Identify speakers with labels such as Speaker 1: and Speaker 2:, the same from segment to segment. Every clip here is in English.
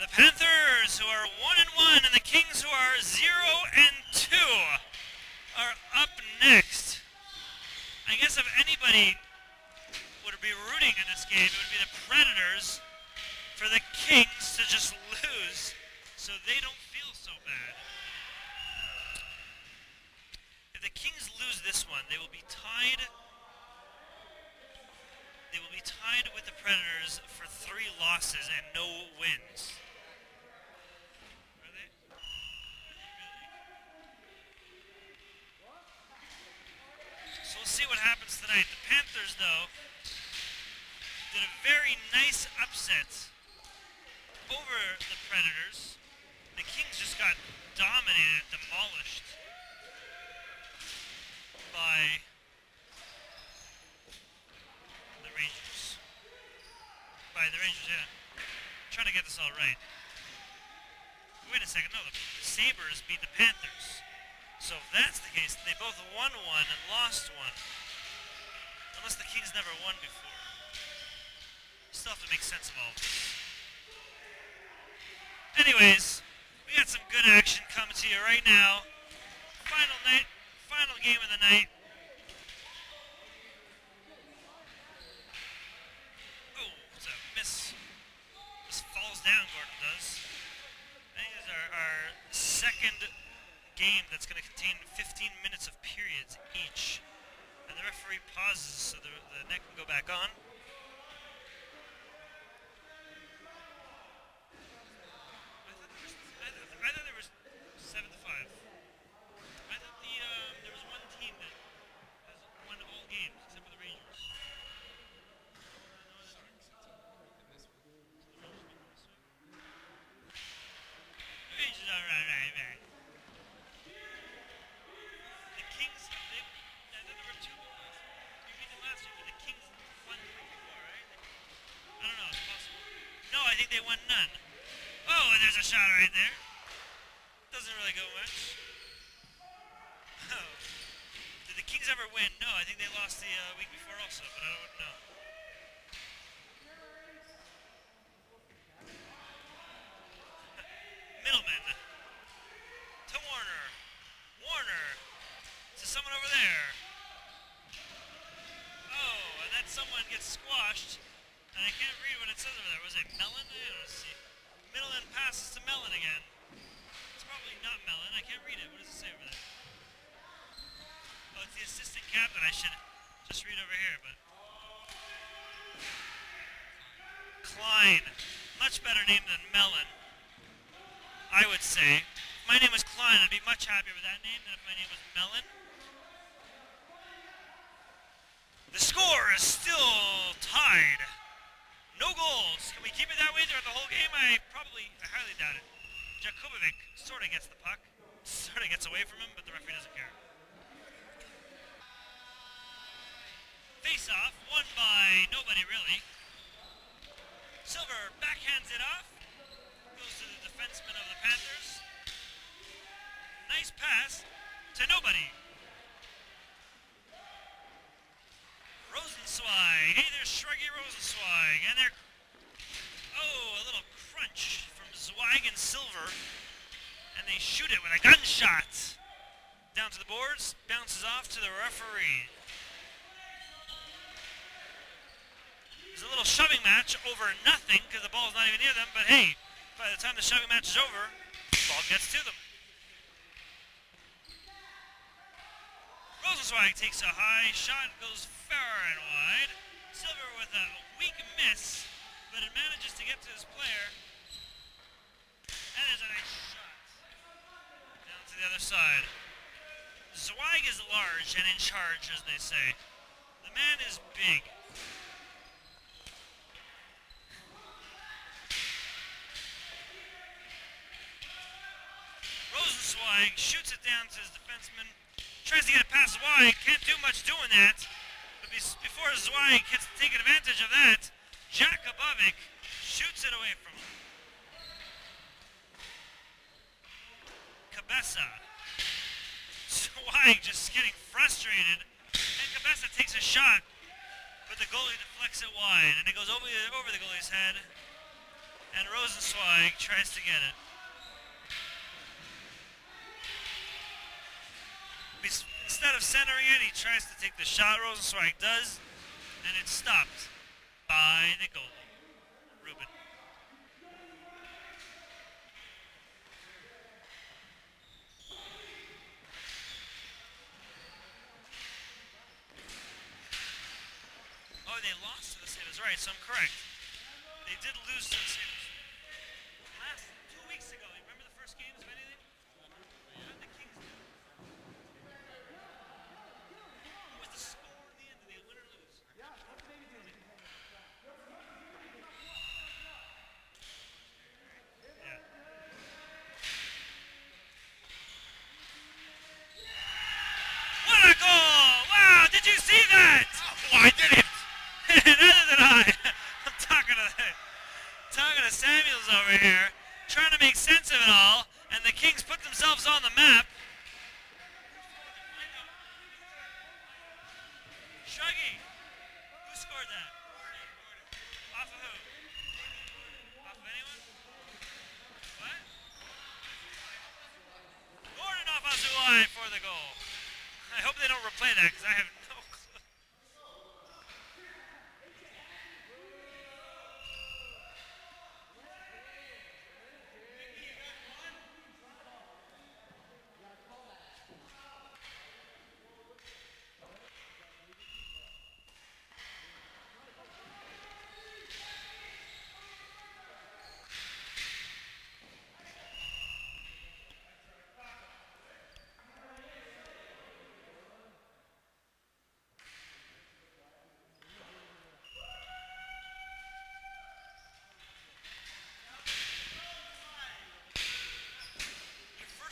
Speaker 1: The Panthers, who are 1-1, and the Kings, who are 0-2, are up next. I guess if anybody would be rooting in this game, it would be the Predators for the Kings to just lose so they don't feel so bad. If the Kings lose this one, they will be tied. They will be tied with the Predators for 3 losses and no wins. Are they? So we'll see what happens tonight. The Panthers, though, did a very nice upset over the Predators. The Kings just got dominated, demolished by the Rangers. Yeah. I'm trying to get this all right. Wait a second, no, the Sabres beat the Panthers. So if that's the case, they both won one and lost one. Unless the Kings never won before. Still have to make sense of all of this. Anyways, we got some good action coming to you right now. Final game of the night. Oh, it's a miss. This falls down, Gordon does. I think this is our second game that's going to contain 15 minutes of periods each. And the referee pauses so the net can go back on. I thought there was 7-5. I thought there was one team that has won all games except for the Rangers. The Rangers are right. The Kings, I thought there were 2 goals. We beat them last week, but the Kings won 3 before, right? I don't know, it's possible. No, I think they won none. Oh, and there's a shot right there. Doesn't really go much. Oh. Did the Kings ever win? No, I think they lost the week before also, but I don't know. Middleman. To Warner. Warner. To someone over there. Oh, and then someone gets squashed. And I can't read what it says over there. Was it Mellon? I don't see. Middleman passes to Mellon again. Probably not Mellon. I can't read it. What does it say over there? Oh, it's the assistant captain. I should just read over here, but Klein. Much better name than Mellon, I would say. If my name was Klein, I'd be much happier with that name than if my name was Mellon. The score is still tied. No goals. Can we keep it that way throughout the whole game? I highly doubt it. Jakubovic sort of gets the puck, sort of gets away from him, but the referee doesn't care. Face-off, won by nobody really. Silver backhands it off, goes to the defenseman of the Panthers. Nice pass to nobody. Rosenzweig, hey there's Shruggy Rosenzweig, and they're, oh, a little crunch from Zweig and Silver, and they shoot it with a gunshot. Down to the boards, bounces off to the referee. There's a little shoving match over nothing because the ball's not even near them, but hey, by the time the shoving match is over, the ball gets to them. Rosenzweig takes a high shot, goes far and wide. Silver with a weak miss, but it manages to get to his player. And there's a nice shot. Down to the other side. Zweig is large and in charge, as they say. The man is big. Rosenzweig shoots it down to his defenseman. Tries to get it past Zweig. Can't do much doing that. But before Zweig gets to take advantage of that, Jakubovic shoots it away from him. Cabeza. Zweig just getting frustrated. And Cabeza takes a shot, but the goalie deflects it wide. And it goes over the goalie's head. And Rosenzweig tries to get it. Instead of centering it, he tries to take the shot. Rosenzweig does, and it's stopped by the goalie, Ruben. Oh, they lost to the Sabres. Right, so I'm correct. They did lose to the Sabres. Last 2 weeks ago, you remember the first games of anything? The Kings did. What was the score in the end? Did they win or lose? Yeah. What a goal! Wow, did you see that?
Speaker 2: Oh, I didn't.
Speaker 1: Neither did I. I'm talking to Samuels over here, trying to make sense of it all, and the Kings put themselves on the map. Shuggy, who scored that? Off of who? Off of anyone? What? Gordon off Azuai for the goal. I hope they don't replay that because I have no clue.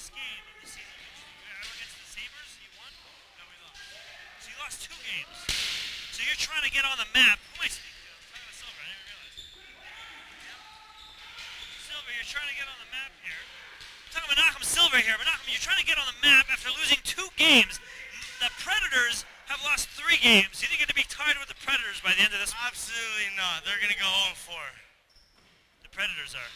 Speaker 1: Game of the season against the Sabres, you won? No, we lost. So you lost 2 games. So you're trying to get on the map. Who am I speaking to? I'm talking to Silver. I didn't even realize. Silver, you're trying to get on the map here. I'm talking about Menachem Silver here. Menachem, you're trying to get on the map after losing 2 games. The Predators have lost 3 games. Do you think you're going to be tied with the Predators by the end of this?
Speaker 2: Absolutely not. They're going to go 0-4.
Speaker 1: The Predators are.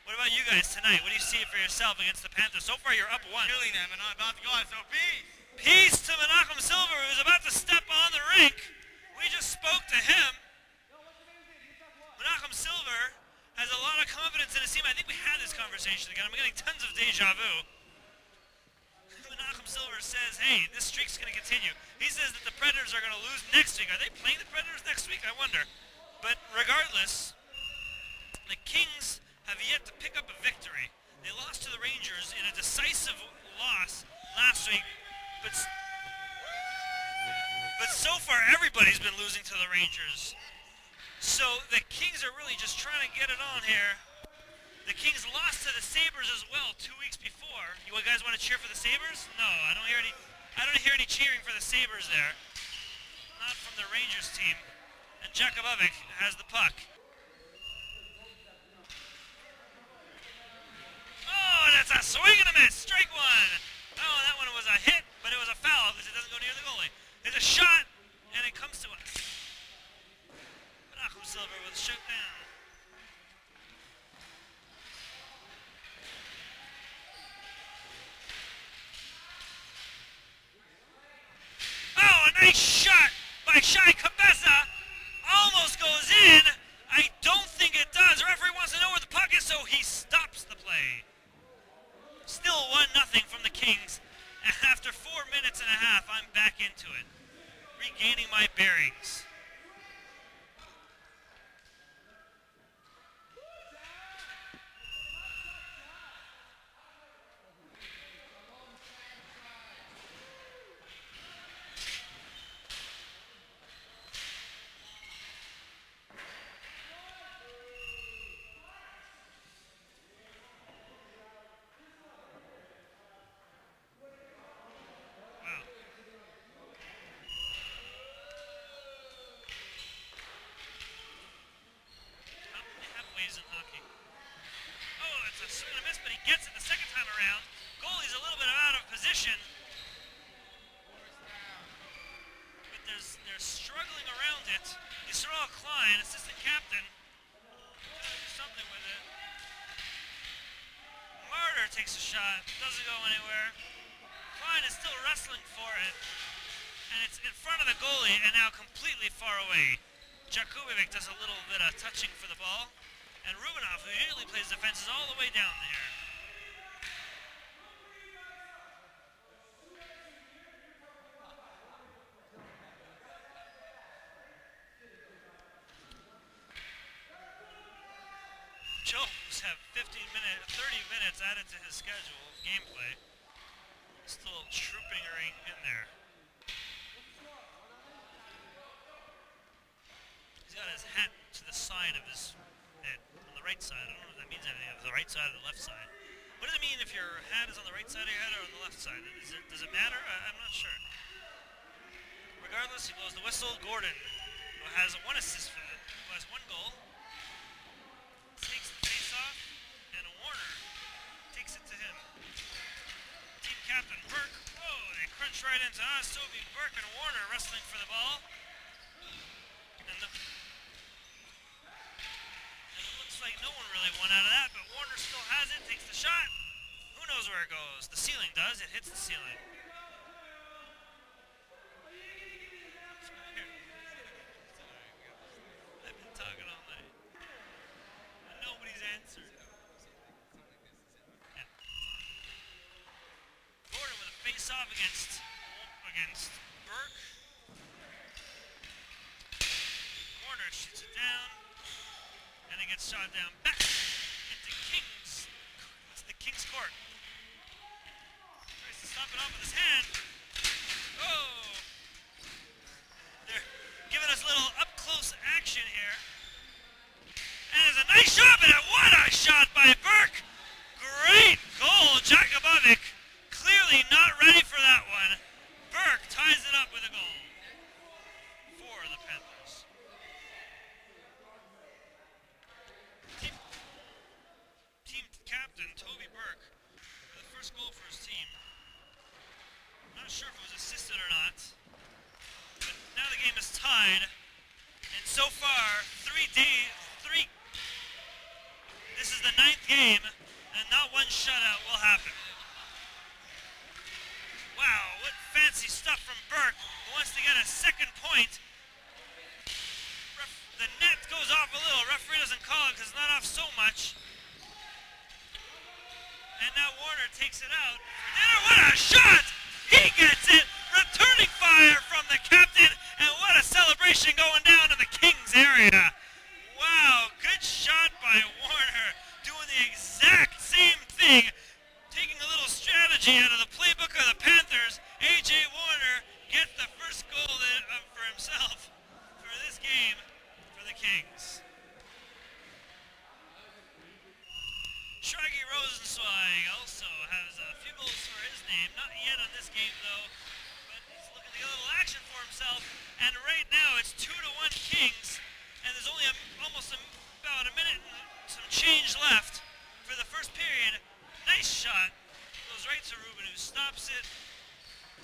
Speaker 1: What about you guys tonight? What do you see for yourself against the Panthers? So far, you're up 1.
Speaker 2: Killing them and not about to go out, so peace.
Speaker 1: Peace to Menachem Silver, who's about to step on the rink. We just spoke to him. Menachem Silver has a lot of confidence in his team. I think we had this conversation again. I'm getting tons of deja vu. Menachem Silver says, hey, this streak's going to continue. He says that the Predators are going to lose next week. Are they playing the Predators next week? I wonder. But regardless, the Kings have yet to pick up a victory. They lost to the Rangers in a decisive loss last week, but so far everybody's been losing to the Rangers. So the Kings are really just trying to get it on here. The Kings lost to the Sabres as well 2 weeks before. You guys want to cheer for the Sabres? No, I don't hear any cheering for the Sabres there. Not from the Rangers team. And Jakubovic has the puck. Oh, and it's a swing and a miss. Strike 1. Oh, that one was a hit, but it was a foul because it doesn't go near the goalie. It's a shot, and it comes to us. Menachem Silver with a shot down. Oh, a nice shot by Shai Cabeza. Almost goes in. I don't think it does. The referee wants to know where the puck is, so he stops the play. Still 1-0 from the Kings. And after 4 minutes and a half, I'm back into it. Regaining my bearings. In hockey. Oh, it's a swing and a miss, but he gets it the second time around. Goalie's a little bit out of position. But they're struggling around it. Yisrael Klein, assistant captain, takes a shot, doesn't go anywhere. Klein is still wrestling for it, and it's in front of the goalie and now completely far away. Jakubovic does a little bit of touching for the ball, and Rubinov, who usually plays defense, is all the way down there. Jones have 30 minutes added to his schedule of gameplay. Still trooping in there. He's got his hat to the side of his head, on the right side. I don't know if that means anything, if it's the right side or the left side. What does it mean if your hat is on the right side of your head or on the left side? Does it matter? I'm not sure. Regardless, he blows the whistle. Gordon, who has one assist for who has 1 goal, takes the face off, and Warner takes it to him. Team captain Burke, whoa, they crunch right into us. Toby Burke and Warner wrestling for the ball. And it looks like no one really won out of that, but Warner still has it, takes the shot. Who knows where it goes? The ceiling does, it hits the ceiling. I've been talking all night. Nobody's answered. Yeah. Gordon with a face-off against Burke. Warner shoots it down, and it gets shot down back into Kings. It's the Kings court. Tries to stop it off with his hand. Oh! They're giving us a little up-close action here. And it's a nice shot, but what a shot by Burke! Great goal, Jakubovic. Clearly not ready for that one. Burke ties it up with a goal for the Panthers. Team captain Toby Burke with the first goal for his team. I'm not sure if it was assisted or not, but now the game is tied. And so far, this is the 9th game, and not one shutout will happen. Wow, what fancy stuff from Burke, who wants to get a second point. The net goes off a little. Referee doesn't call it because it's not off so much. And now Warner takes it out. What a shot! He gets it! Returning fire from the captain, and what a celebration going down in the Kings area. Wow, good shot by Warner, doing the exact same thing, taking a little strategy out of the playbook of the Panthers. A.J. Warner gets the first goal for himself for this game for the Kings. Shragi Rosenzweig also has a few goals for his name, not yet on this game though, but he's looking to get a little action for himself, and right now it's 2-1 Kings. And there's only about a minute and some change left for the first period. Nice shot. Goes right to Ruben, who stops it.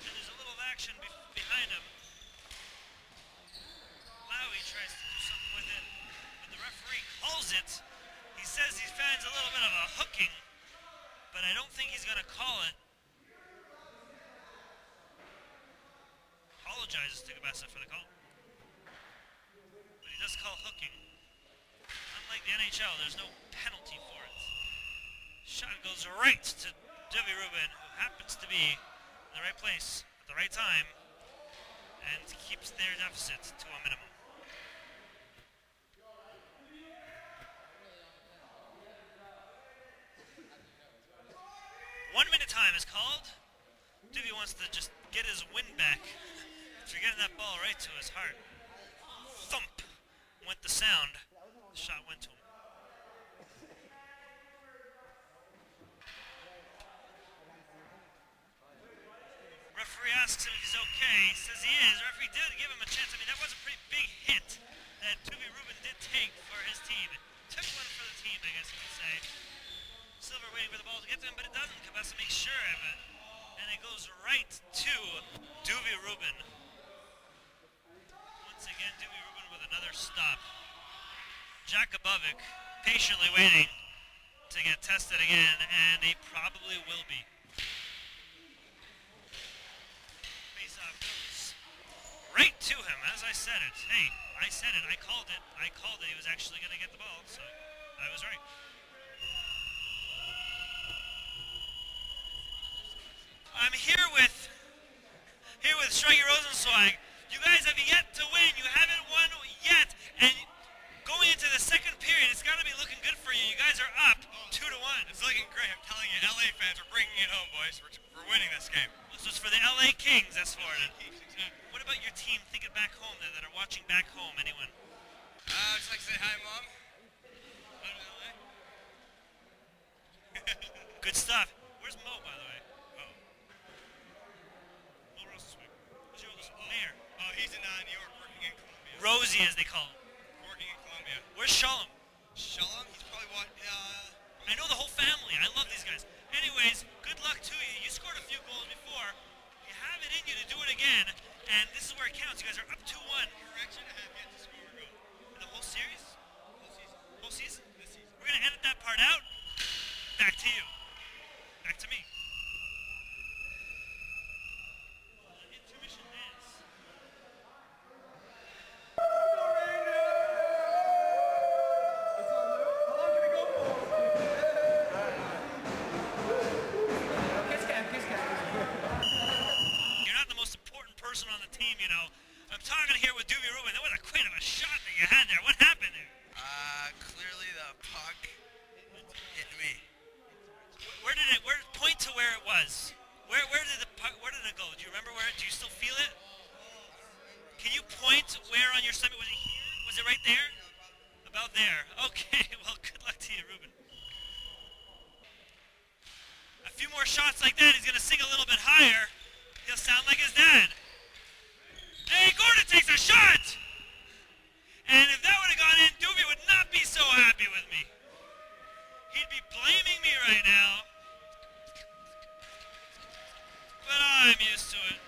Speaker 1: And there's a little action behind him. Lowy tries to do something with it, but the referee calls it. He says he finds a little bit of a hooking, but I don't think he's going to call it. Apologizes to Gabessa for the call. He does call hooking. Unlike the NHL, there's no penalty for it. Shot goes right to Debbie Rubin, who happens to be in the right place at the right time and keeps their deficit to a minimum. One-minute time is called. Debbie wants to just get his wind back after getting that ball right to his heart. Thump! Went the sound. The shot went to him. Referee asks him if he's okay. He says he is. Referee did give him a chance. I mean, that was a pretty big hit that Toby Rubin did take for his team. Took one for the team, I guess you could say. Silver waiting for the ball to get to him, but it doesn't. Cabessa makes sure of it. And it goes right to Duvy Rubin. Once again, Duvy Rubin with another stop. Jakubovic patiently waiting. to get tested again, and he probably will be. Face-off goes right to him, as I said it. Hey, I said it. I called it. I called it. He was actually going to get the ball, so I was right. I'm here with Shruggy Rosenzweig. You guys have yet to win. You haven't won yet, and going into the second period, it's got to be looking good for you. You guys are up 2-1.
Speaker 2: It's looking great. I'm telling you, LA fans are bringing it home, boys. We're winning this game.
Speaker 1: This was for the LA Kings, that's for it. What about your team thinking back home that are watching back home? Anyone?
Speaker 2: I'd just like to say hi, Mom. I'm in LA.
Speaker 1: Good stuff. Where's Mo, by the way? Oh. Mo Rosenzweig. Who's your oldest? Mayor.
Speaker 2: Oh, he's in New York working in Colombia.
Speaker 1: Rosie, as they call him.
Speaker 2: Working in Colombia.
Speaker 1: Where's Shalom?
Speaker 2: Shalom? He's probably what?
Speaker 1: I know the whole family. I love these guys. Anyways, good luck to you. You scored a few goals before. You have it in you to do it again, and this is where it counts. You guys are up 2-1.
Speaker 2: Correction, I have yet to score a goal.
Speaker 1: In the whole series?
Speaker 2: Whole season.
Speaker 1: Whole season?
Speaker 2: This season.
Speaker 1: We're going to edit that part out. Back to you. Back to me. Intermission dance. You're not the most important person on the team, you know. I'm talking here with Doobie Rubin. That was a quite of a shot that you had there. What happened there?
Speaker 2: Clearly the puck hit me.
Speaker 1: Point to where it was. Where did it go? Do you remember where? Do you still feel it? Can you point where on your stomach? Was it here? Was it right there? About there. Okay, well, good luck to you, Ruben. A few more shots like that, he's going to sing a little bit higher. He'll sound like his dad. Hey, Gordon takes a shot! And if that would have gone in, Doobie would not be so happy with me. He'd be blaming me right now. But I'm used to it.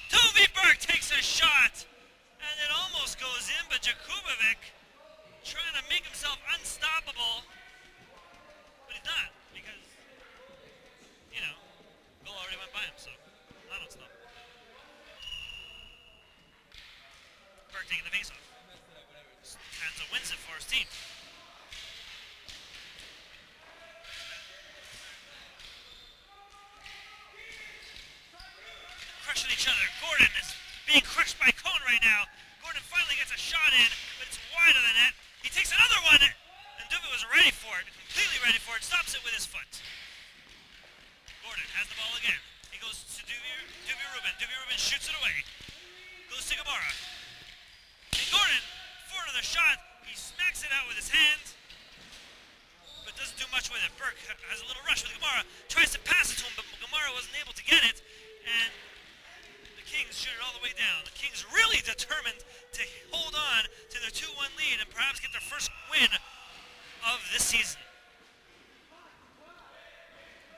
Speaker 1: Doobie Burke takes a shot, and it almost goes in, but Jakubovic trying to make himself unstoppable, but he's not, because, you know, goal already went by him, so not unstoppable. Burke taking the face off. Hanzo wins it for his team. Crushing each other. Gordon is being crushed by Cone right now. Gordon finally gets a shot in, but it's wide of the net. He takes another one, and Doobie was ready for it, completely ready for it, stops it with his foot. Gordon has the ball again. He goes to Doobie Rubin. Doobie Rubin shoots it away. Goes to Gamara. And Gordon, for another shot, he smacks it out with his hand, but doesn't do much with it. Burke has a little rush with Gamara, tries to pass it to him, but Gamara wasn't able to get it, and the Kings shoot it all the way down. The Kings really determined to hold on to their 2-1 lead and perhaps get their first win of this season.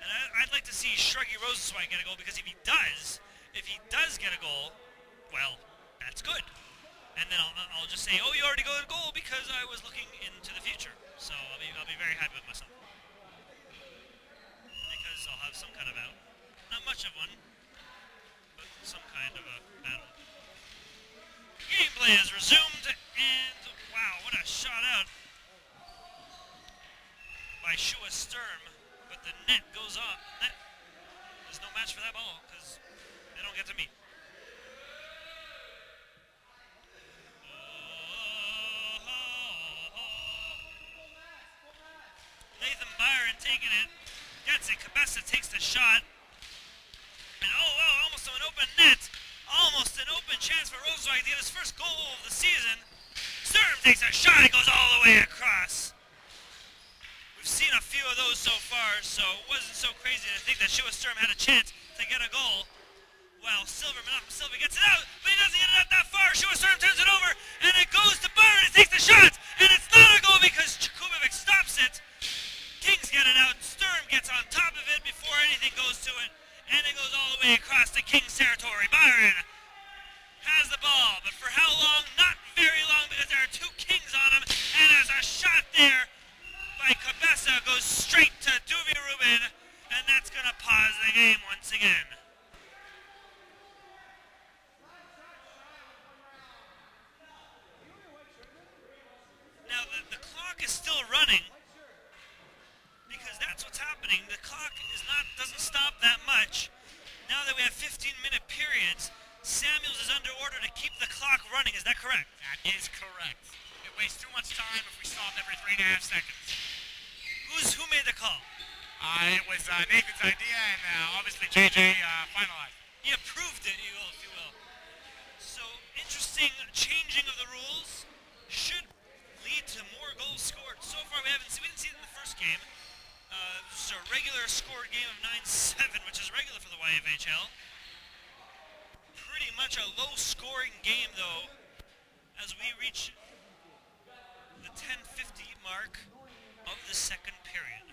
Speaker 1: And I'd like to see Shruggy Rosenzweig get a goal, because if he does get a goal, well, that's good. And then I'll just say, oh, you already got a goal because I was looking into the future. So I'll be very happy with myself. Because I'll have some kind of out. Not much of one, but some kind of a battle. Gameplay has resumed, and wow, what a shot out by Shua Sturm. But the net goes off. Net. There's no match for that ball because they don't get to meet. Nathan Byron taking it, gets it. Cabeza takes the shot, and almost an open net, almost an open chance for Rosenzweig to get his first goal of the season. Sturm takes a shot, it goes all the way across. We've seen a few of those so far, so it wasn't so crazy to think that Shua Sturm had a chance to get a goal. Well, Silver gets it out, but he doesn't get it out that far. Shua Sturm turns it over, and it goes to Byron. He takes the shot, and it's not a goal because Jakubovic stops it. Kings get it out. Sturm gets on top of it before and it goes all the way across to Kings territory. Byron has the ball, but for how long? Not very long, because there are two Kings on him, and there's a shot there by Cabeza, goes straight to Duvi Rubin, and that's going to pause the game once again. Now, the clock is still running, because that's what's happening. The clock doesn't stop that much. Now that we have 15-minute periods, Samuels is under order to keep the clock running. Is that correct?
Speaker 3: That is correct. It wastes too much time if we stopped every 3.5 seconds.
Speaker 1: Who made the call?
Speaker 3: It was Nathan's idea, and obviously JJ finalized.
Speaker 1: He approved it, if you will. So, interesting changing of the rules. Should lead to more goals scored. So far, we didn't see it in the first game. Just a regular scored game of 9-7, which is regular for the YFHL. Pretty much a low-scoring game, though, as we reach the 10:50 mark of the second period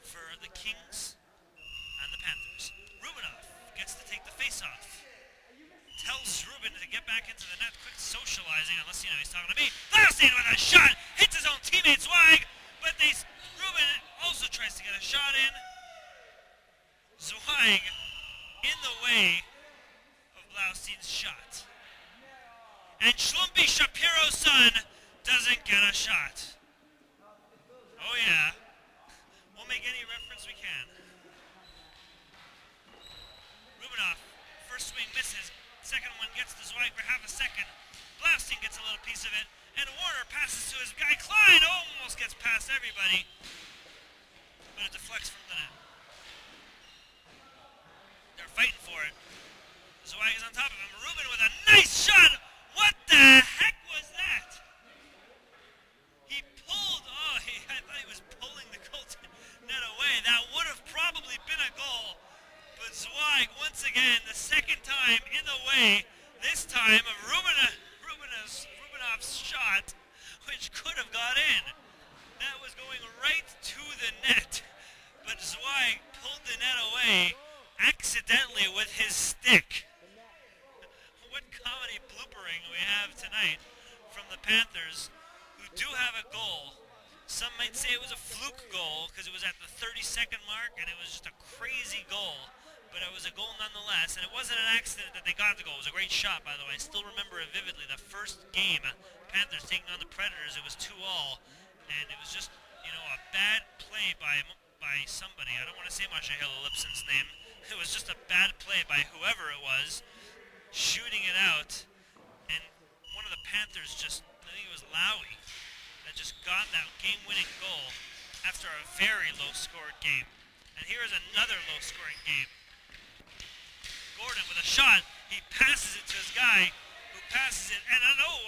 Speaker 1: for the Kings and the Panthers. Rubinov gets to take the face-off. Tells Rubin to get back into the net, quick socializing, unless, he's talking to me. Blaustein with a shot, hits his own teammate Zweig, but Rubin also tries to get a shot in. Zweig in the way of Blaustein's shot. And Schlumpy Shapiro's son doesn't get a shot. Oh yeah, we'll make any reference we can. Rubinov, first swing misses. Second one gets to Zweig for half a second. Blaustein gets a little piece of it. And Warner passes to his guy. Klein almost gets past everybody. But it deflects from the net. They're fighting for it. Zweig is on top of him. Rubin with a nice shot. What the heck was that? He pulled. I thought he was pulling the goal net away. That would have probably been a goal. But Zweig, once again, the second time in the way, this time of Rubinov's shot, which could have got in. That was going right to the net. But Zweig pulled the net away accidentally with his stick. What comedy bloopering we have tonight from the Panthers, who do have a goal. Some might say it was a fluke goal because it was at the 32nd mark and it was just a crazy goal. But it was a goal nonetheless, and it wasn't an accident that they got the goal. It was a great shot, by the way. I still remember it vividly. The first game, Panthers taking on the Predators, it was 2-2, and it was just, a bad play by somebody. I don't want to say Mashahil Lipson's name. It was just a bad play by whoever it was, shooting it out, and one of the Panthers I think it was Lowy, that just got that game-winning goal after a very low-scored game. And here is another low-scoring game. Gordon with a shot, he passes it to his guy, who passes it, and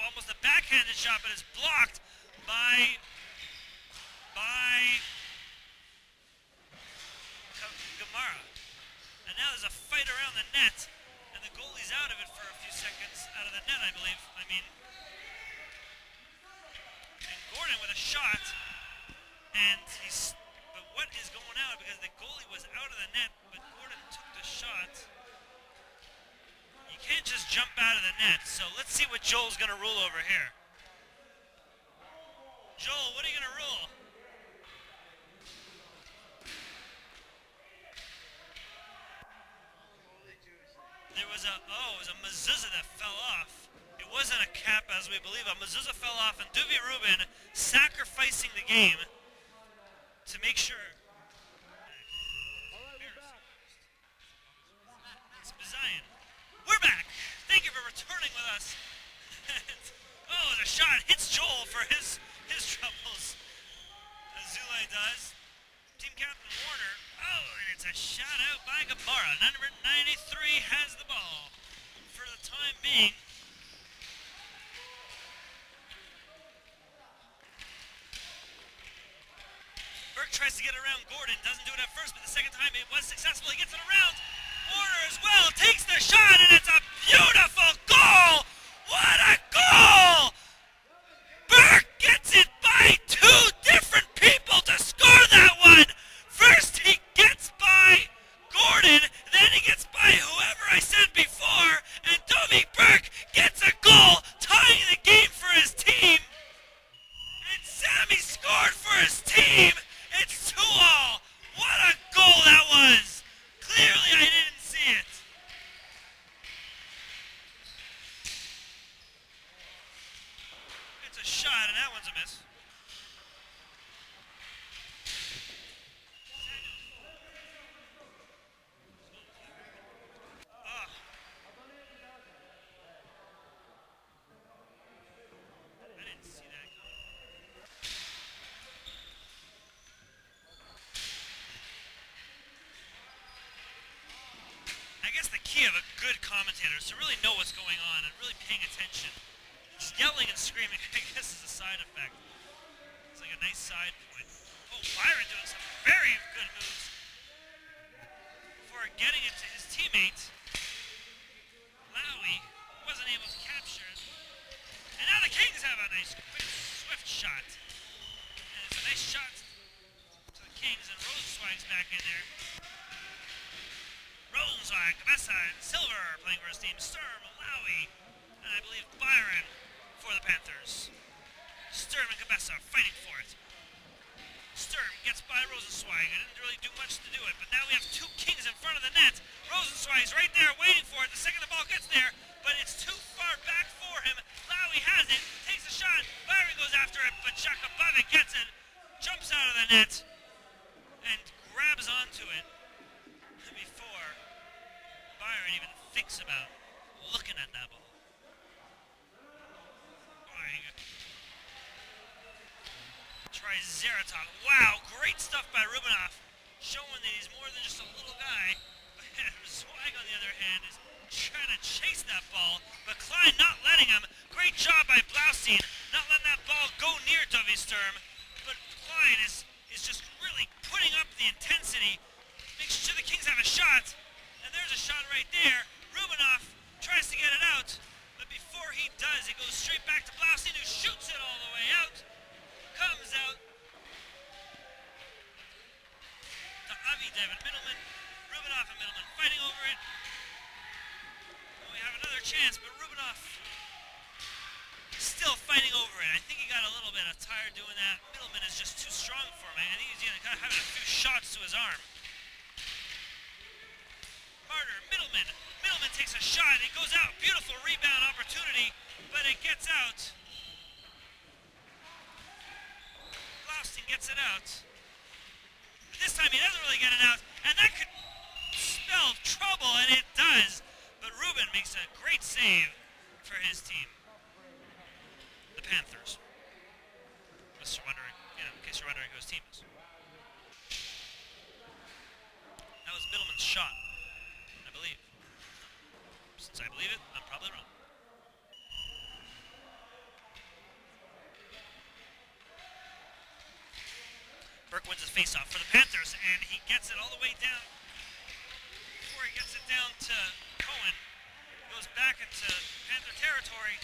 Speaker 1: almost a backhanded shot, but it's blocked by Gamara. And now there's a fight around the net, and the goalie's out of it for a few seconds, out of the net, I believe. And Gordon with a shot, and but what is going on? Because the goalie was out of the net, but Gordon took the shot. You can't just jump out of the net, so let's see what Joel's going to rule over here. Joel, what are you going to rule? There was it was a mezuzah that fell off. It wasn't a cap, as we believe. A mezuzah fell off, and Duvi Rubin sacrificing the game to make sure. It's Bazayan. We're back. Thank you for returning with us. The shot hits Joel for his troubles. As Zulay does. Team captain Warner. And it's a shot out by Gamara. Number 93 has the ball. For the time being. Burke tries to get around Gordon. Doesn't do it at first, but the second time it was successful. He gets it around. Warner as well takes the shot, and it's a beautiful goal! What a goal! Burke gets it by two different people to score that one! First he gets by Gordon, then commentators to really know what's going on and really paying attention. Just yelling and screaming, I guess, is a side effect. It's like a nice side point. Oh, Byron doing some very good moves before getting it to his teammate. Lowy wasn't able to capture it. And now the Kings have a nice, quick, swift shot. And it's a nice shot to the Kings, and Rosenzweig's back in there. Rosenzweig, Cabeza, and Silver playing for his team. Sturm, Lowy, and I believe Byron for the Panthers. Sturm and Cabeza fighting for it. Sturm gets by Rosenzweig. It didn't really do much to do it, but now we have two Kings in front of the net. Rosenzweig's right there waiting for it the second the ball gets there, but it's too far back for him. Lowy has it, takes a shot, Byron goes after it, but Jakubovic gets it, jumps out of the net, and grabs onto it before Byron even thinks about looking at that ball. Tries Zeratok. Wow, great stuff by Rubinoff, showing that he's more than just a little guy. Zweig, on the other hand, is trying to chase that ball, but Klein not letting him. Great job by Blaustein, not letting that ball go near Dovey Sturm, but Klein is just really putting up the intensity, making sure the Kings have a shot, and there's a shot right there. Rubinoff tries to get it out, but before he does, it goes straight back to Blaustein, who shoots it all the way out. Comes out to Avi David Middleman. Rubinoff and Middleman fighting over it. Well, we have another chance, but Rubinoff still fighting over it. I think he got a little bit tired doing that. Middleman is just too strong for him. I think he's going to kind of having a few shots to his arm. Martyr, Middleman. Middleman takes a shot. It goes out. Beautiful rebound opportunity, but it gets out. Blaustein gets it out. But this time he doesn't really get it out, and that could spell trouble, and it does. But Ruben makes a great save for his team, the Panthers. In case you're wondering who his team is. That was Middleman's shot, I believe. Since I believe it, I'm probably wrong. Burke wins his faceoff for the Panthers, and he gets it all the way down. Before he gets it down to Cohen, goes back into Panther territory,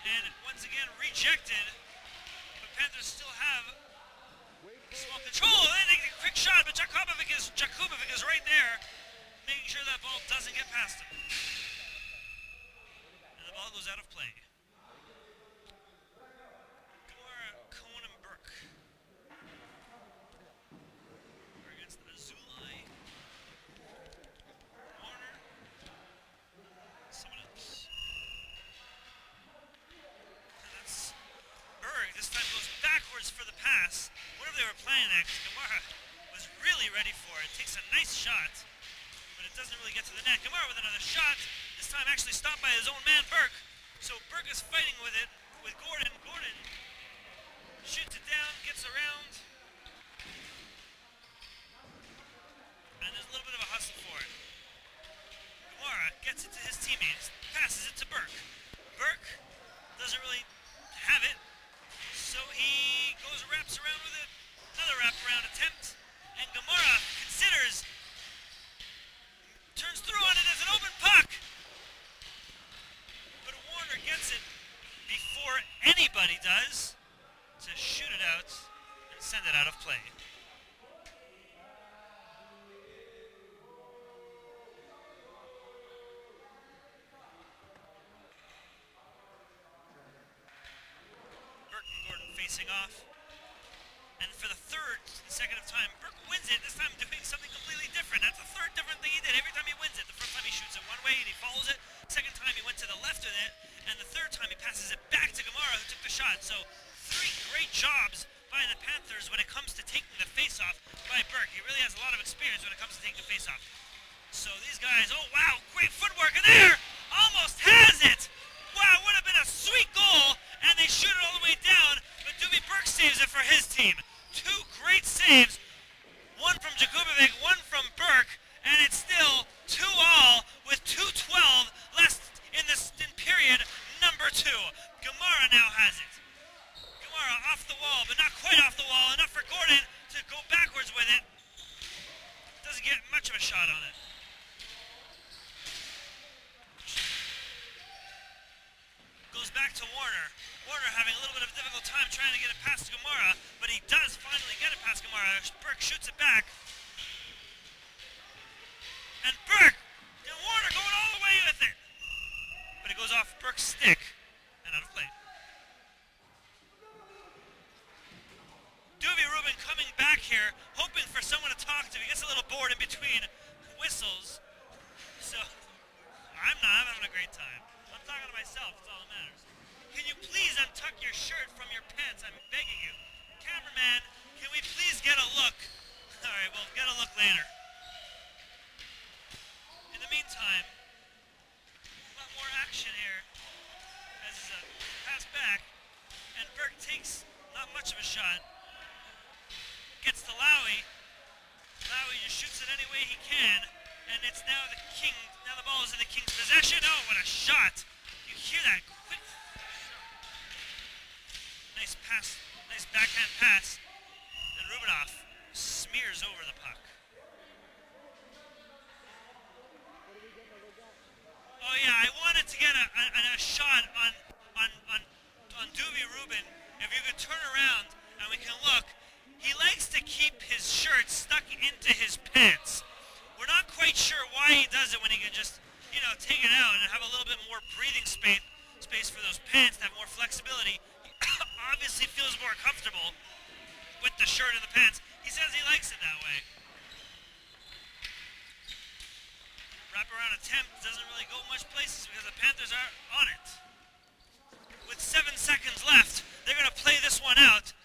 Speaker 1: and once again rejected. But Panthers still have small control. And they get a quick shot, but Jakubovic is right there, making sure that ball doesn't get past him. And the ball goes out of play. Gamora, Cohen, and Burke. Azulay, Warner, someone else. And that's Berg. This time goes backwards for the pass. Whatever they were playing next, Gamara was really ready for it. Takes a nice shot, but it doesn't really get to the net. Gamara with another shot. This time actually stopped by his own man, Burke. So Burke is fighting with it, with Gordon. Gordon shoots it down, gets around. And there's a little bit of a hustle for it. Gamara gets it to his teammates, passes it to Burke. Burke doesn't really have it, so he goes and wraps around with it. Another wraparound attempt, and Gamara considers, turns through on it as an open puck. But Warner gets it before anybody does to shoot it out and send it out of play. Facing off, and for the third consecutive time, Burke wins it, this time doing something completely different. That's the third different thing he did. Every time he wins it, the first time he shoots it one way and he follows it, second time he went to the left with it, and the third time he passes it back to Gamara, who took the shot. So 3 great jobs by the Panthers when it comes to taking the face-off by Burke. He really has a lot of experience when it comes to taking the face-off. So these guys, oh wow, great footwork, and there, almost has it! Wow, would have been a sweet goal, and they shoot it all the way down, but Doobie Burke saves it for his team. 2 great saves, one from Jakubovic, one from Burke, and it's still 2-2 with 2 now has it. Kamara off the wall, but not quite off the wall. Enough for Gordon to go backwards with it. Doesn't get much of a shot on it. Goes back to Warner. Warner having a little bit of a difficult time trying to get it past Kamara, but he does finally get it past Kamara. Burke shoots it back. And Burke and Warner going all the way with it. But it goes off Burke's stick and out of play. Doobie Rubin coming back here, hoping for someone to talk to. He gets a little bored in between whistles. So, I'm having a great time. I'm talking to myself, that's all that matters. Can you please untuck your shirt from your pants? I'm begging you. Cameraman, can we please get a look? Alright, we'll get a look later. In the meantime, a lot more action here as pass back, and Burke takes not much of a shot. Gets to Lowy. Lowy just shoots it any way he can, and it's now the King. Now the ball is in the King's possession. Oh, what a shot! You hear that quick shot. Nice pass, nice backhand pass, and Rubinoff smears over the puck. Oh yeah, I wanted to get a shot on Doobie Rubin. If you could turn around and we can look, he likes to keep his shirt stuck into his pants. We're not quite sure why he does it when he can just, you know, take it out and have a little bit more breathing space for those pants to have more flexibility. He obviously feels more comfortable with the shirt and the pants. He says he likes it that way. Wraparound attempt doesn't really go much places because the Panthers are on it. With 7 seconds left, they're going to play this one out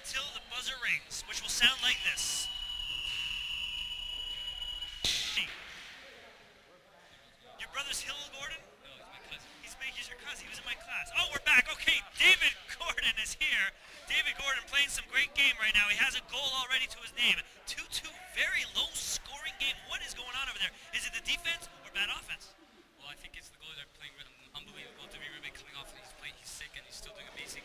Speaker 1: until the buzzer rings, which will sound like this. Hey. Your brother's Hill, Gordon?
Speaker 2: No, he's my cousin.
Speaker 1: He's your cousin. He was in my class. Oh, we're back. Okay, David Gordon is here. David Gordon playing some great game right now. He has a goal already to his name. 2-2, very low-scoring game. What is going on over there? Is it the defense or bad offense?
Speaker 2: Well, I think it's the goalies are playing unbelievable. Doobie Rubin coming off, he's sick and he's still doing amazing.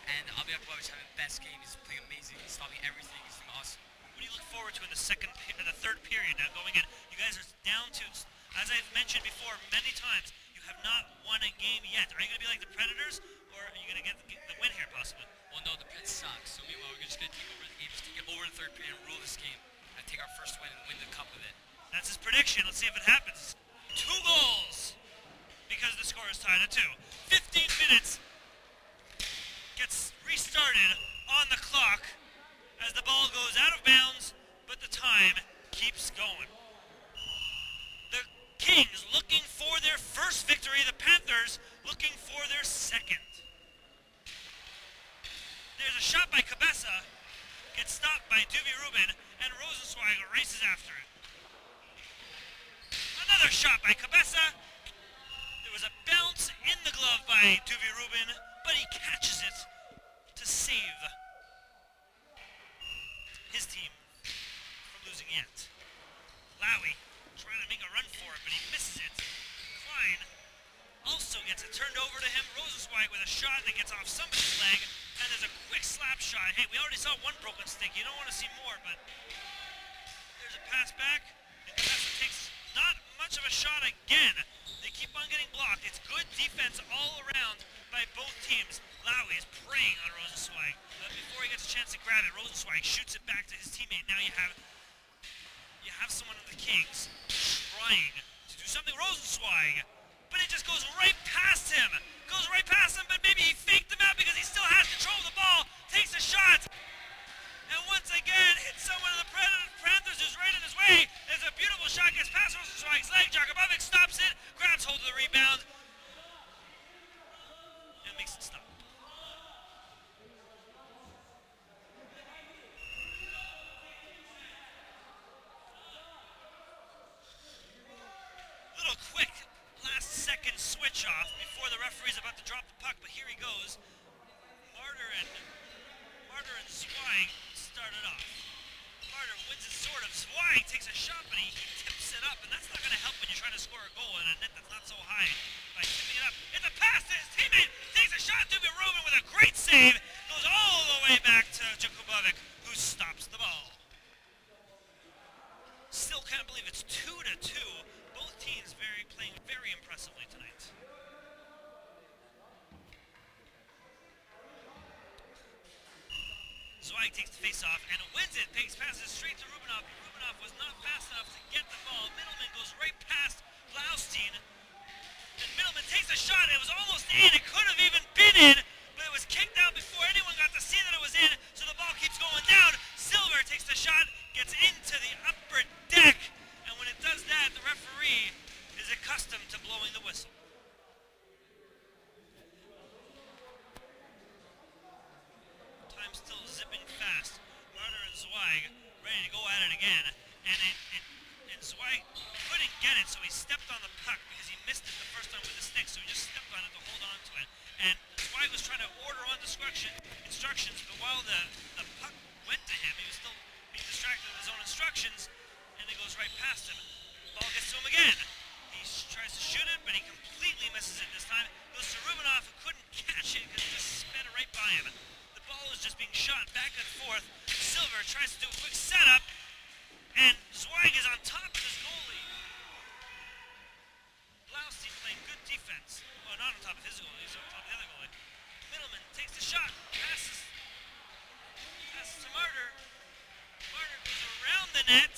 Speaker 2: And Abi Akbabovich having the best game. He's playing amazing. He's stopping everything. He's doing awesome.
Speaker 1: What do you look forward to in the third period now going in? You guys are down to, as I've mentioned before many times, you have not won a game yet. Are you going to be like the Predators, or are you going to get the win here possibly?
Speaker 2: Well, no, the Preds suck. So meanwhile, we're just going to take over the game, just take it over the third period and rule this game. And take our first win and win the cup with it.
Speaker 1: That's his prediction. Let's see if it happens. 2 goals because the score is tied at 2. 15 minutes gets restarted on the clock as the ball goes out of bounds, but the time keeps going. The Kings looking for their first victory. The Panthers looking for their second. There's a shot by Cabeza, gets stopped by Doobie Rubin, and Rosenzweig races after it. Another shot by Cabeza. There was a bounce in the glove by Doobie Rubin, but he catches it to save his team from losing yet. Lowy trying to make a run for it, but he misses it. Klein also gets it turned over to him. Rosenzweig with a shot that gets off somebody's leg, and there's a quick slap shot. Hey, we already saw one broken stick. You don't want to see more, but there's a pass back, and Cabeza takes not much of a shot again. They keep on getting blocked. It's good defense all around by both teams. Lowy is preying on Rosenzweig. But before he gets a chance to grab it, Rosenzweig shoots it back to his teammate. Now you have someone of the Kings trying to do something. Rosenzweig, but it just goes right past him. Goes right past him, but maybe he faked him out because he still has control of the ball. Takes a shot. And once again, hits someone of the Panthers who's right in his way. There's a beautiful shot, gets past Rosenzweig's leg. Jakubovic stops it, grabs hold of the rebound, and makes it stop. Little quick last-second switch off before the referee's about to drop the puck, but here he goes. Martyr and Zweig started off. Martyr wins it sort of. Zweig takes a shot, but he tips it up, and that's not going to help when you're trying to score a goal in a net that's not so high by tipping it up. It's a pass to his teammate, shot. Duvia Robin with a great save. Goes all the way back to Jakubovic, who stops the ball. Still can't believe it's 2-2. Both teams playing very impressively tonight. Zweig takes the face-off and wins it. Passes straight to Rubinov. Rubinov was not fast enough to get the ball. Middleman goes right past Blaustein. And Middleman takes a shot. It was almost in. It could have even been in, but it was kicked out before anyone got to see that it was in, so the ball keeps going down. Silver takes the shot, gets into the upper deck, and when it does that, the referee is accustomed to blowing the whistle. Time's still zipping fast. Marder and Zweig ready to go at it again, and Zweig couldn't get it, so he stepped on the puck because he missed it the first time with the stick, so he just stepped on it to hold on to it. And Zweig was trying to order on instructions, but while the puck went to him, he was still being distracted with his own instructions, and it goes right past him. Ball gets to him again. He tries to shoot it, but he completely misses it this time. Goes to Rubinov, who couldn't catch it because it just sped right by him. The ball is just being shot back and forth. Silver tries to do a quick setup, and Zweig is on top of his goalie. Blaustein playing good defense. Well, not on top of his goalie, he's on top of the other goalie. Middleman takes the shot, passes to Marder. Marder goes around the net,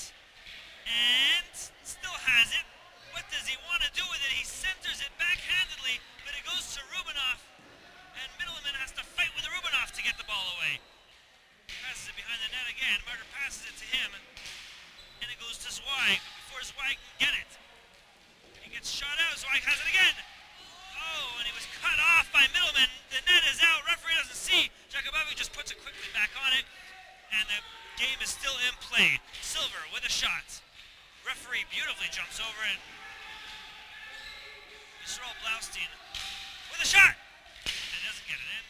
Speaker 1: and still has it. What does he want to do with it? He centers it backhandedly, but it goes to Rubinov, and Middleman has to fight with Rubinov to get the ball away. Passes it behind the net again. Marder passes it to him, and it goes to Zweig. Before Zweig can get it, he gets shot out. Zweig has it again. Oh, and he was cut off by Middleman. The net is out. Referee doesn't see. Jakubovic just puts it quickly back on it, and the game is still in play. Silver with a shot. Referee beautifully jumps over it. Yisrael Blaustein with a shot, and doesn't get it in.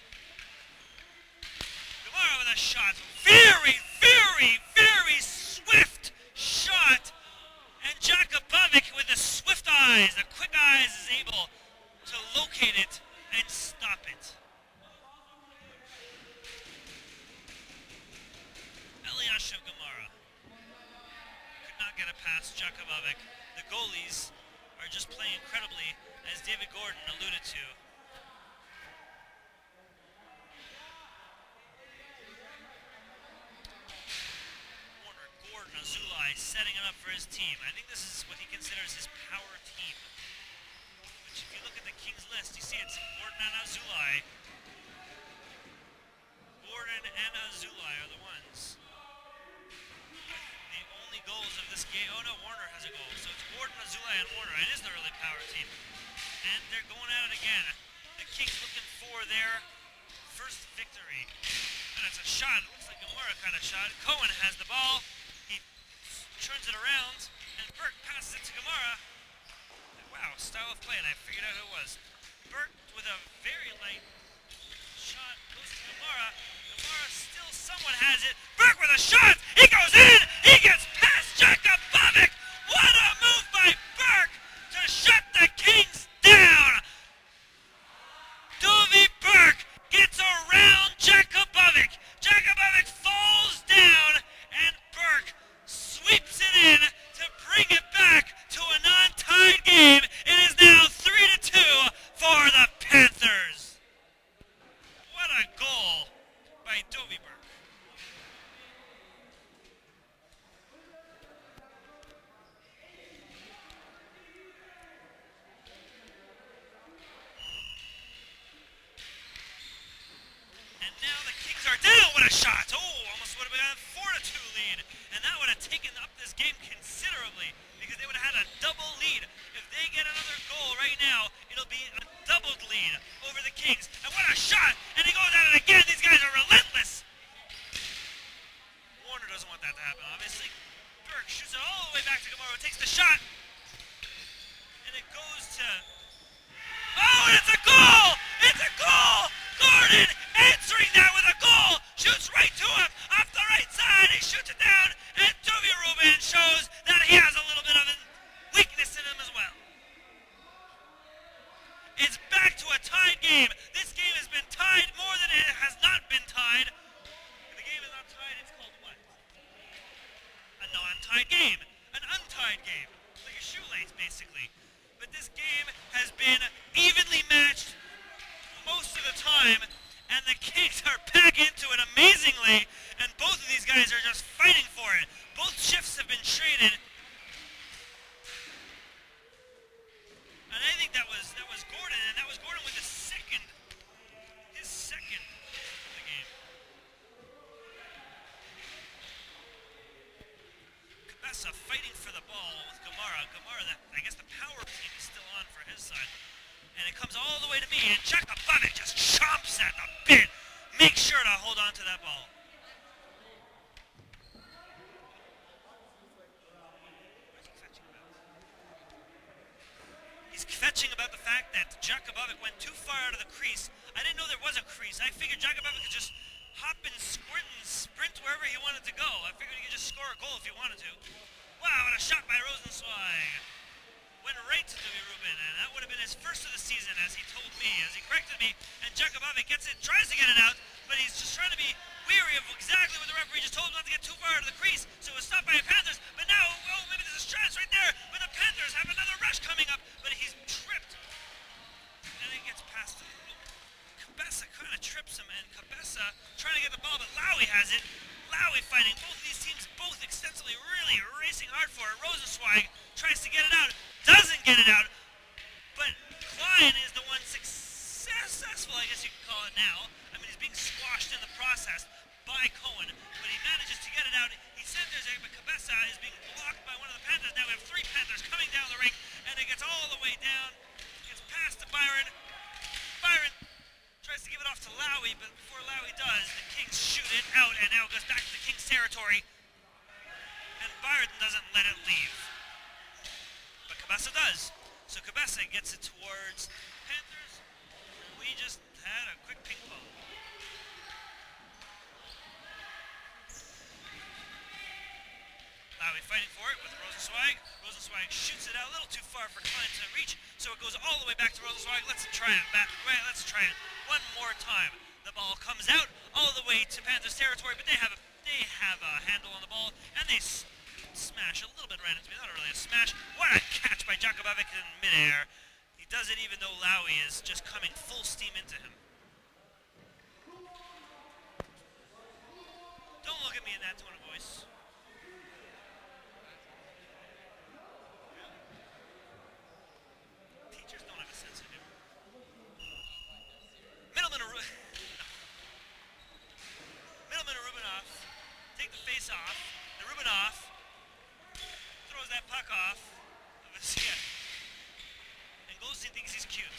Speaker 1: Gamara with a shot. Very, very, very swift shot. And Jakubovic with the swift eyes, the quick eyes, is able to locate it and stop it. Eliashov Gamara could not get it past Jakubovic. The goalies are just playing incredibly, as David Gordon alluded to. Gordon Azulai setting it up for his team. I think this is what he considers his power team. Which, if you look at the Kings list, you see it's Gordon and Azulai. Gordon and Azulai are the ones. The only goals of this game. Oh no, Warner has a goal. So it's Gordon, Azulai, and Warner. It is the early power team. And they're going at it again. The Kings looking for their first victory. And it's a shot. It looks like a Gamara kind of shot. Cohen has the ball. He turns it around, and Burke passes it to Gamara. Wow, style of play, and I figured out who it was. Burke with a very light shot goes to Gamara. Gamara still someone has it. Burke with a shot. He goes in. He gets past Jakubovic. What a move by Burke to shut the Kings down. Dovie Burke gets around Jakubovic. Jakubovic falls down, and Burke sweeps it in to bring it back to a non-tied game. It is now 3-2 for the Panthers. What a goal by Dovie Burke. And now the Kings are down. What a shot. Oh, almost would have been a 4-2 lead. And that would have taken up this game considerably because they would have had a double lead. If they get another goal right now, it'll be a doubled lead over the Kings. And what a shot. And he goes at it again. These guys are relentless. Warner doesn't want that to happen, obviously. Burke shoots it all the way back to Gamara, takes the shot. And it goes to... Oh, and it's a goal! It's a goal! Gordon answering that with a goal! Shoots right to him off the right side. He shoots it down, and Dovie Rubin shows that he has a little bit of a weakness in him as well. It's back to a tied game. This game has been tied game, an untied game, like a shoelace basically. But this game has been evenly matched most of the time, and the Kings are back into it amazingly, and both of these guys are just fighting for it. Both shifts have been traded, and I think that was Gordon, and that was Gordon with his second of the game. Cabessa fighting for the ball with Gamara. I guess the power team is still on for his side. And it comes all the way to me, and Jack above it just chomps at the bit. Make sure to hold on to that ball. He's fetching about the fact that Jakubovic went too far out of the crease. I didn't know there was a crease. I figured Jakubovic could just hop and squirt and sprint wherever he wanted to go. I figured he could just score a goal if he wanted to. Wow, what a shot by Rosenzweig. Went right to Duby Rubin, and that would have been his first of the season, as he told me, as he corrected me. And Jakubovic gets it, tries to get it out, but he's just trying to be weary of exactly what the referee just told him not to get too far out of the crease. So it was stopped by the Panthers, but now, oh, maybe there's a chance right there, but the Panthers have another rush coming up, but he's tripped. And he gets past him. Cabessa kind of trips him, and Cabessa trying to get the ball, but Lowy has it. Lowy fighting. Both of these teams both extensively really racing hard for it. Rosenzweig tries to get it out, doesn't get it out, but Klein is the one successful, I guess you could call it now. I mean, he's being squashed in the process by Cohen, but he manages to get it out. He centers it, but Cabessa is being blocked by one of the Panthers. Now we have three Panthers coming down the rink, and it gets all the way down. Gets past to Byron. Byron tries to give it off to Lowy, but before Lowy does, the Kings shoot it out, and now it goes back to the Kings' territory. And Byron doesn't let it leave. But Cabessa does. So Cabessa gets it towards Panthers, and we just had a quick ping pong. Lowy fighting for it with Rosenzweig. Rosenzweig shoots it out a little too far for Klein to reach, so it goes all the way back to Rosenzweig. Let's try it back. Let's try it one more time. The ball comes out all the way to Panthers territory, but they have a handle on the ball, and they smash a little bit right into me. Not really a smash. What a catch by Jakubovic in midair. He does it even though Lowy is just coming full steam into him. Don't look at me in that tone of voice. Teachers don't have a sense of humor. Middleman or Rubinoff take the face off. The Rubinoff throws that puck off of his skip. And Goldstein thinks he's cute.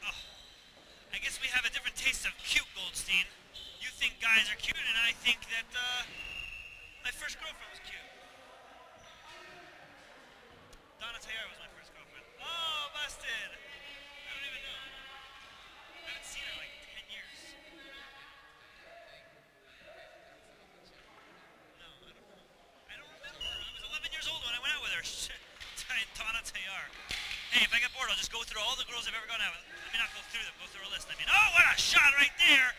Speaker 1: Oh. I guess we have a different taste of cute, Goldstein. You think guys are cute, and I think that my first girlfriend was cute. Donna Tayar was my first girlfriend. Oh, busted! I don't even know. I haven't seen her in like 10 years. No, I don't remember. I was 11 years old when I went out with her. Donna Tayar. Hey, if I get bored, I'll just go through all the girls I've ever gone out with. I mean, not go through them, go through a list. I mean, oh, what a shot right there!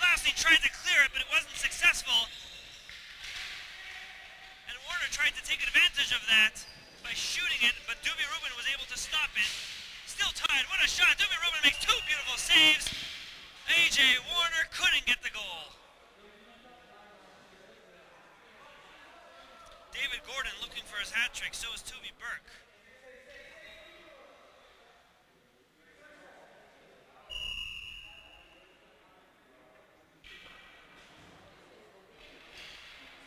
Speaker 1: Lashley tried to clear it, but it wasn't successful. And Warner tried to take advantage of that by shooting it, but Duby Rubin was able to stop it. Still tied. What a shot. Duby Rubin makes two beautiful saves. A.J. Warner couldn't get the goal. David Gordon looking for his hat trick. So is Toby Burke.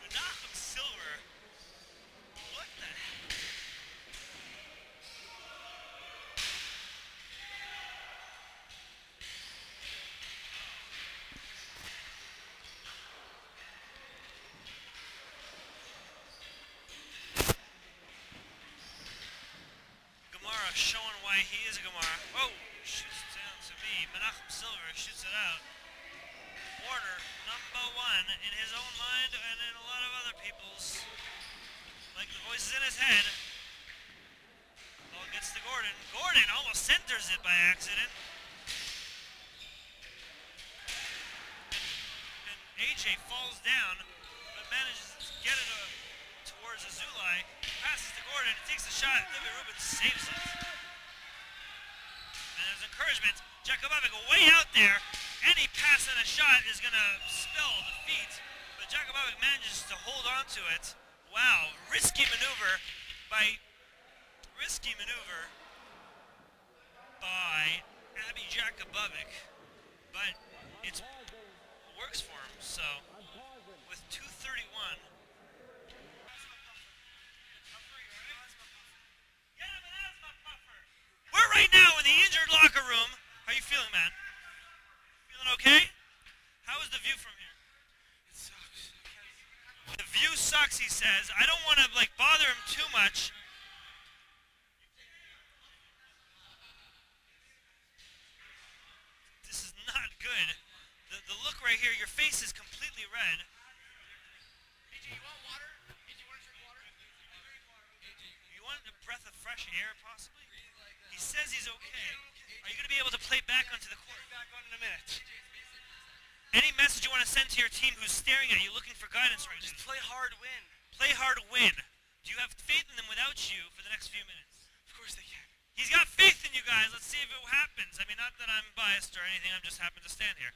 Speaker 1: Menachem Silver. What the heck? Gamara showing why he is a Gamara. Oh, shoots down to me. Menachem Silver shoots it out. Warner, #1 in his own mind and in a lot of other people's. Like the voices in his head. Ball gets to Gordon. Gordon almost centers it by accident. And AJ falls down, but manages to get it towards Azulai, passes to Gordon, takes the shot, David Rubin saves it. And as encouragement, Jakubovic way out there, any pass and a shot is going to spell defeat, but Jakubovic manages to hold on to it. Wow, risky maneuver by Abby Jakubovic, but it works for him, so with 2:31. We're right now in the injured locker room. How you feeling, man? Feeling okay? How is the view from here?
Speaker 3: It sucks.
Speaker 1: The view sucks, he says. I don't want to bother him too much. This is not good. The look right here, your face is completely red.
Speaker 3: AJ, you want water? AJ, you want to drink water?
Speaker 1: You want a breath of fresh air, possibly? He says he's okay. Are you going to be able to play back onto the court?
Speaker 3: Back on in a minute.
Speaker 1: Any message you want to send to your team who's staring at you, looking for guidance right now?
Speaker 3: Just play hard, win.
Speaker 1: Play hard, win. Do you have faith in them without you for the next few minutes?
Speaker 3: Of course they can.
Speaker 1: He's got faith in you guys. Let's see if it happens. I mean, not that I'm biased or anything. I'm just happen to stand here.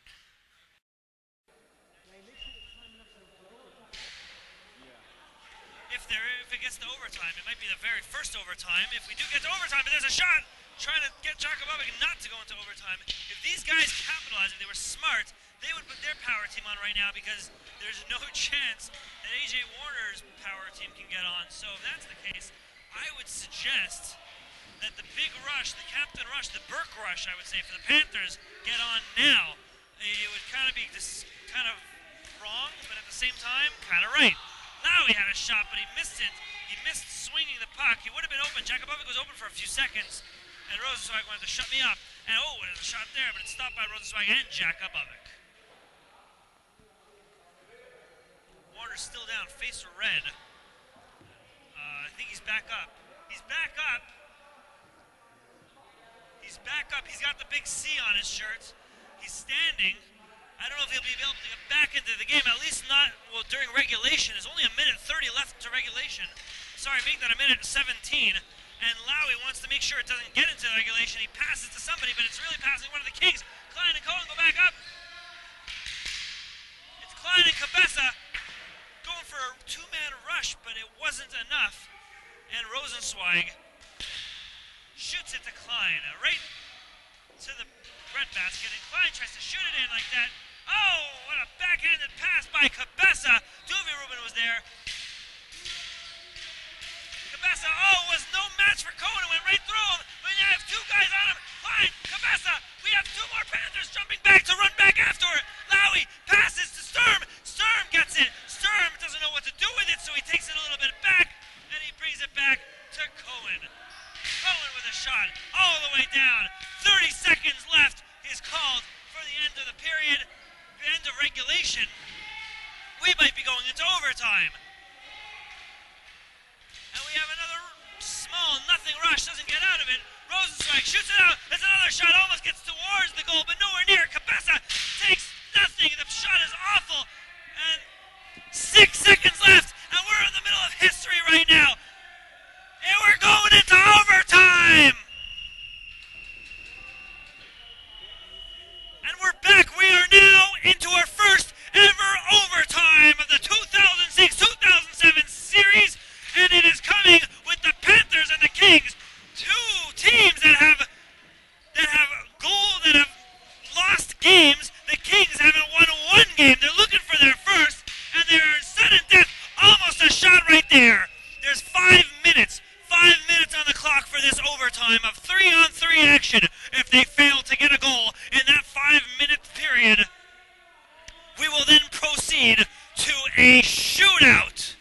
Speaker 1: If it gets to overtime, it might be the very first overtime. If we do get to overtime, but there's a shot trying to get Jakubovic not to go into overtime. If these guys capitalized, if they were smart, they would put their power team on right now because there's no chance that AJ Warner's power team can get on. So if that's the case, I would suggest that the big rush, the captain rush, the Burke rush, I would say, for the Panthers, get on now. It would kind of be this kind of wrong, but at the same time, kind of right. Now he had a shot, but he missed it. He missed swinging the puck. He would have been open. Jakubovic was open for a few seconds, and Rosenzweig wanted to shut me up. And there's a shot there, but it's stopped by Rosenzweig and Jakubovic. Warner's still down, face red. I think he's back up. He's back up. He's back up. He's got the big C on his shirt. He's standing. I don't know if he'll be able to get back into the game, at least not, well, during regulation. There's only a minute 30 left to regulation. Sorry, make that a minute 17. And Lowy wants to make sure it doesn't get into regulation. He passes to somebody, but it's really passing one of the Kings. Klein and Cohen go back up. It's Klein and Cabeza going for a two-man rush, but it wasn't enough. And Rosenzweig shoots it to Klein, right to the red basket. And Klein tries to shoot it in like that. Oh, what a backhanded pass by Cabeza. Duvie Rubin was there. Cabeza, was no match for Cohen. It went right through him. But you have two guys on him. Klein, Cabeza. We have two more Panthers jumping back to run back after it. Lowy passes to Sturm. Sturm gets it. Sturm doesn't know what to do with it, so he takes it a little bit back, and he brings it back to Cohen. Cohen with a shot all the way down. 30 seconds left is called for the end of the period. The end of regulation. We might be going into overtime. And we have another small nothing rush. Doesn't get out of it. Rosenzweig shoots it out. There's another shot. Almost gets towards the goal, but nowhere near. Cabeza takes nothing. The shot is awful. And 6 seconds left. And we're in the middle of history right now. And we're going into overtime. And we're back. We are now into our first ever overtime of the 2006-2007 series. And it is coming with the Panthers and the Kings. Two teams that have lost games. The Kings haven't won one game. They're looking for their first, and they're in sudden death. Almost a shot right there. There's 5 minutes. 5 minutes on the clock for this overtime of 3-on-3 action. If they fail to get a goal in that 5-minute period, we will then proceed to a shootout.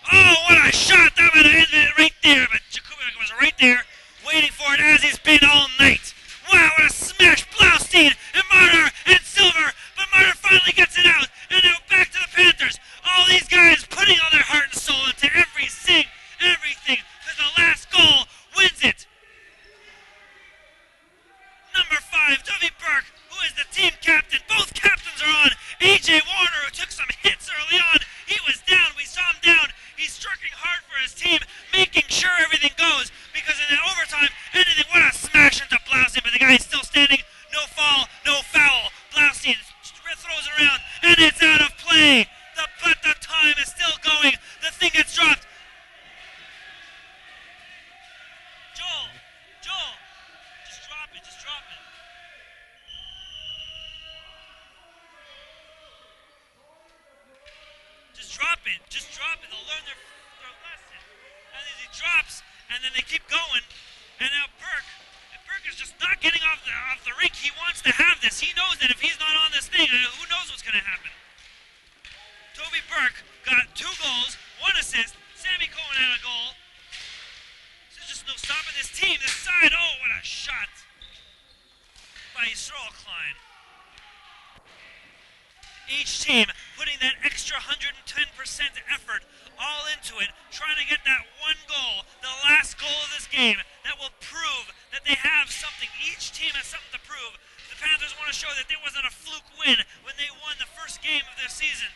Speaker 1: Oh, what a shot! That would have ended it right there, but Jakubovic was right there, waiting for it as he's been all night. Wow, what a smash! Blaustein and Marner and Silver, but Marner finally gets it out, and now back to the Panthers. All these guys putting all their heart and soul into everything, because the last goal wins it. Number 5, Duvie Burke, who is the team captain. Both captains are on. AJ Warner, who took it. Just drop it. They'll learn their lesson. And then he drops, and then they keep going. And now Burke is just not getting off the rink. He wants to have this. He knows that if he's not on this thing, who knows what's going to happen. Toby Burke got 2 goals, 1 assist. Sammy Cohen had a goal. There's just no stopping this team. This side, oh, what a shot by Yisrael Klein. Each team putting that extra 110% effort all into it, trying to get that 1 goal, the last goal of this game, that will prove that they have something. Each team has something to prove. The Panthers want to show that there wasn't a fluke win when they won the first game of their season.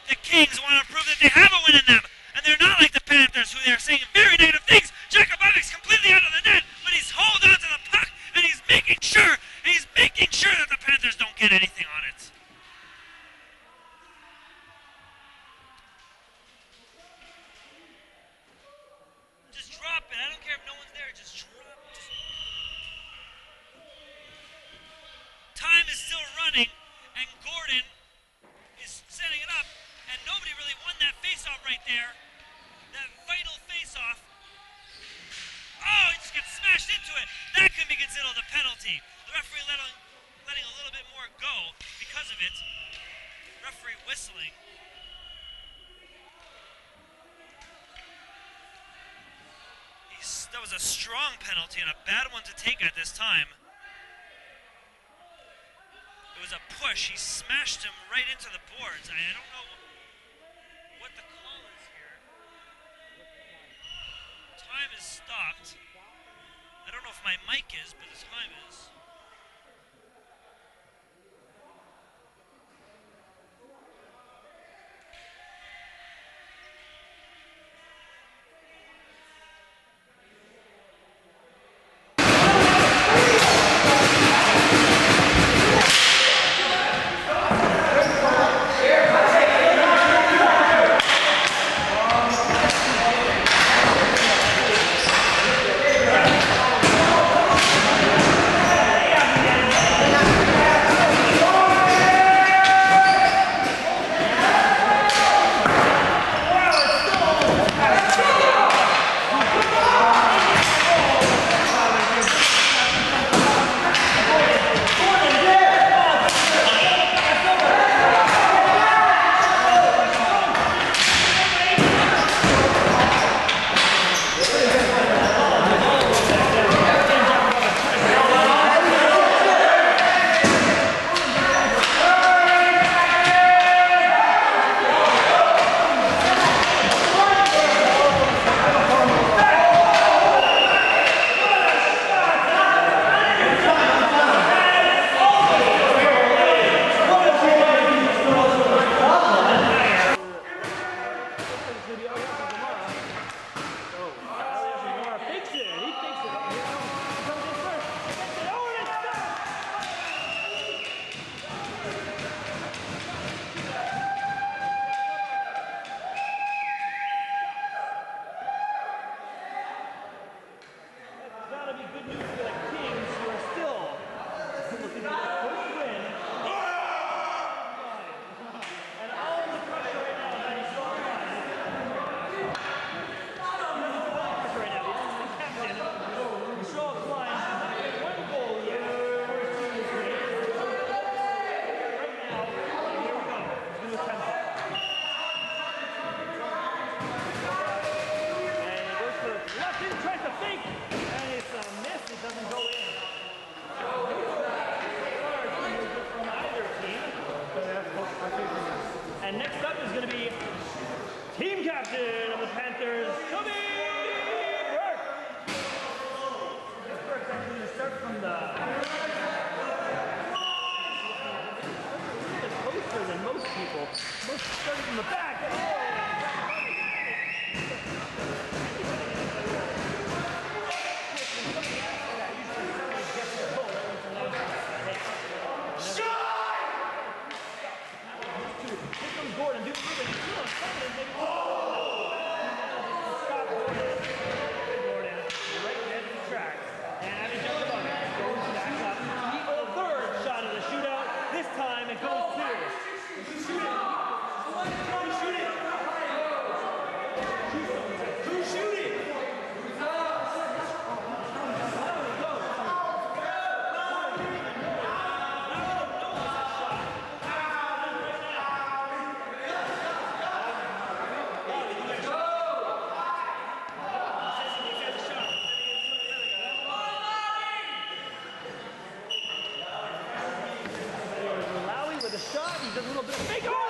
Speaker 1: The Kings want to prove that they have a win in them, and they're not like the Panthers, who they're saying very negative things. Jakubowic's completely out of the net, but he's holding on to the puck, and he's making sure that the Panthers don't get anything on it. Just drop it. I don't care if no one's there. Just drop it. Time is still running, and Gordon is setting it up, and nobody really won that face-off right there. That vital face-off. Oh, he just gets smashed into it. That could be considered a penalty. The referee letting a little bit more go because of it. Referee whistling. That was a strong penalty and a bad one to take at this time. It was a push. He smashed him right into the boards. I don't know what the call is here. Time is stopped. I don't know if my mic is, but the time is. And next up is going to be team captain of the Panthers, Toby Burke. Burke's actually going to start from the closer than most people. Most starting from the back. Gordon, do moving. He's feeling confident. Maybe stop Gordon. Gordon, right dead in the tracks. And having jumped above it, goes back up. For the third shot of the shootout. This time it goes to. Shoot it. Shoot it.
Speaker 4: does a little bit of fake. Oh!